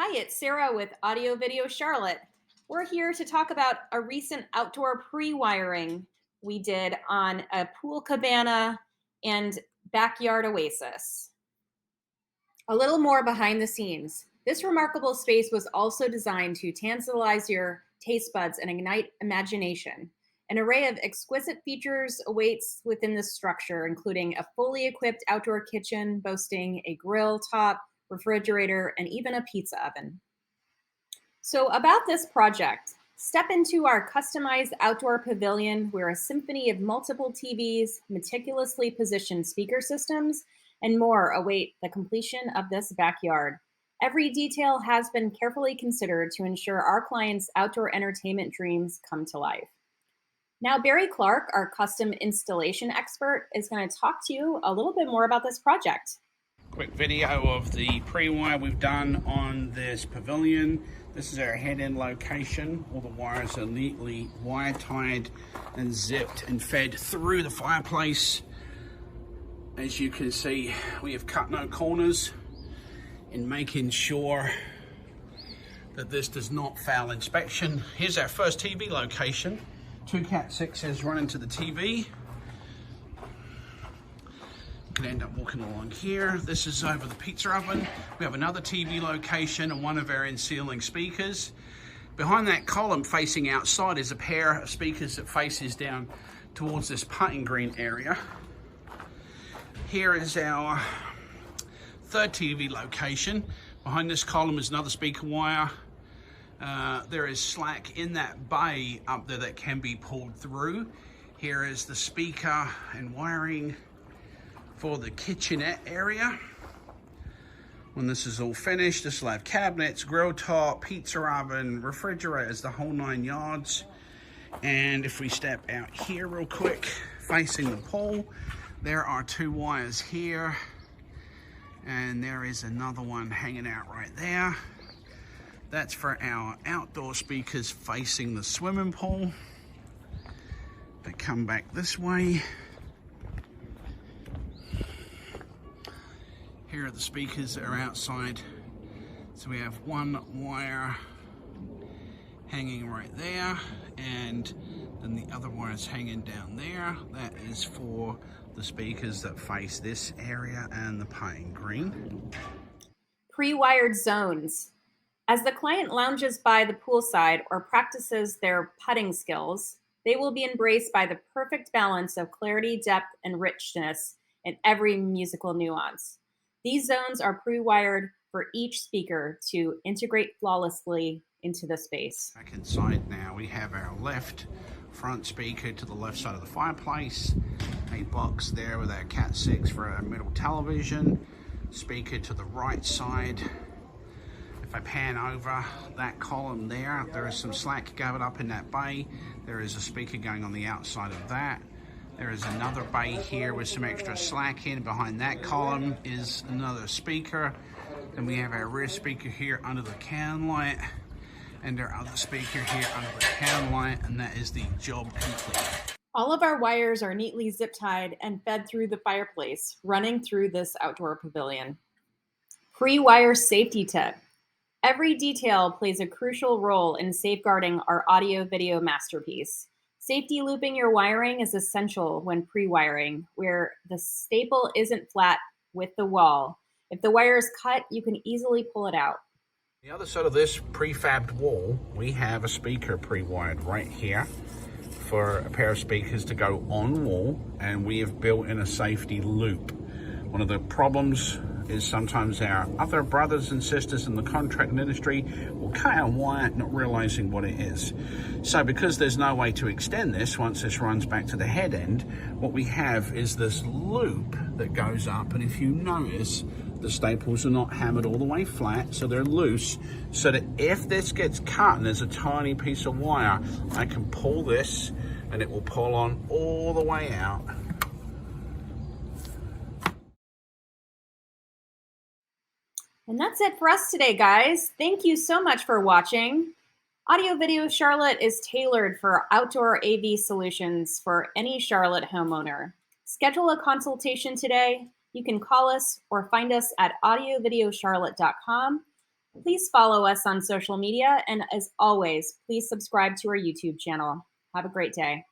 Hi, it's Sarah with Audio Video Charlotte. We're here to talk about a recent outdoor pre-wiring we did on a pool cabana and backyard oasis. A little more behind the scenes. This remarkable space was also designed to tantalize your taste buds and ignite imagination. An array of exquisite features awaits within this structure, including a fully equipped outdoor kitchen boasting a grill top, refrigerator, and even a pizza oven. So, about this project, step into our customized outdoor pavilion where a symphony of multiple TVs, meticulously positioned speaker systems, and more await the completion of this backyard. Every detail has been carefully considered to ensure our clients' outdoor entertainment dreams come to life. Now, Barry Clark, our custom installation expert, is going to talk to you a little bit more about this project. Quick video of the pre-wire we've done on this pavilion. This is our head-end location. All the wires are neatly wire tied and zipped and fed through the fireplace. As you can see, we have cut no corners in making sure that this does not fail inspection. Here's our first TV location. Two Cat 6s running to the TV. Can end up walking along here. This is over the pizza oven. We have another TV location and one of our in-ceiling speakers. Behind that column facing outside is a pair of speakers that faces down towards this putting green area. Here is our third TV location. Behind this column is another speaker wire. There is slack in that bay up there that can be pulled through. Here is the speaker and wiring for the kitchenette area. When this is all finished, this will have cabinets, grill top, pizza oven, refrigerators, the whole 9 yards. And if we step out here real quick, facing the pool, there are 2 wires here, and there is another one hanging out right there. That's for our outdoor speakers facing the swimming pool. They come back this way. Here are the speakers that are outside. So we have 1 wire hanging right there, and then the other wire is hanging down there. That is for the speakers that face this area and the pine green. Pre-wired zones. As the client lounges by the poolside or practices their putting skills, they will be embraced by the perfect balance of clarity, depth, and richness in every musical nuance. These zones are pre-wired for each speaker to integrate flawlessly into the space. Back inside now, we have our left front speaker to the left side of the fireplace, a box there with our Cat 6 for our middle television, speaker to the right side. If I pan over that column there, there is some slack gathered up in that bay. There is a speaker going on the outside of that. There is another bay here with some extra slack in. Behind that column is another speaker. Then we have our rear speaker here under the can light, and our other speaker here under the can light, and that is the job complete. All of our wires are neatly zip tied and fed through the fireplace, running through this outdoor pavilion. Pre-wire safety tip. Every detail plays a crucial role in safeguarding our audio-video masterpiece. Safety looping your wiring is essential when pre-wiring, where the staple isn't flat with the wall. If the wire is cut, you can easily pull it out. The other side of this prefabbed wall, we have a speaker pre-wired right here for a pair of speakers to go on wall, and we have built in a safety loop. One of the problems is sometimes our other brothers and sisters in the contracting industry will cut our wire not realizing what it is. So because there's no way to extend this once this runs back to the head end, what we have is this loop that goes up, and if you notice, the staples are not hammered all the way flat, so they're loose, so that if this gets cut and there's a tiny piece of wire, I can pull this and it will pull on all the way out. And that's it for us today, guys. Thank you so much for watching. Audio Video Charlotte is tailored for outdoor AV solutions for any Charlotte homeowner. Schedule a consultation today. You can call us or find us at audiovideocharlotte.com. Please follow us on social media. And as always, please subscribe to our YouTube channel. Have a great day.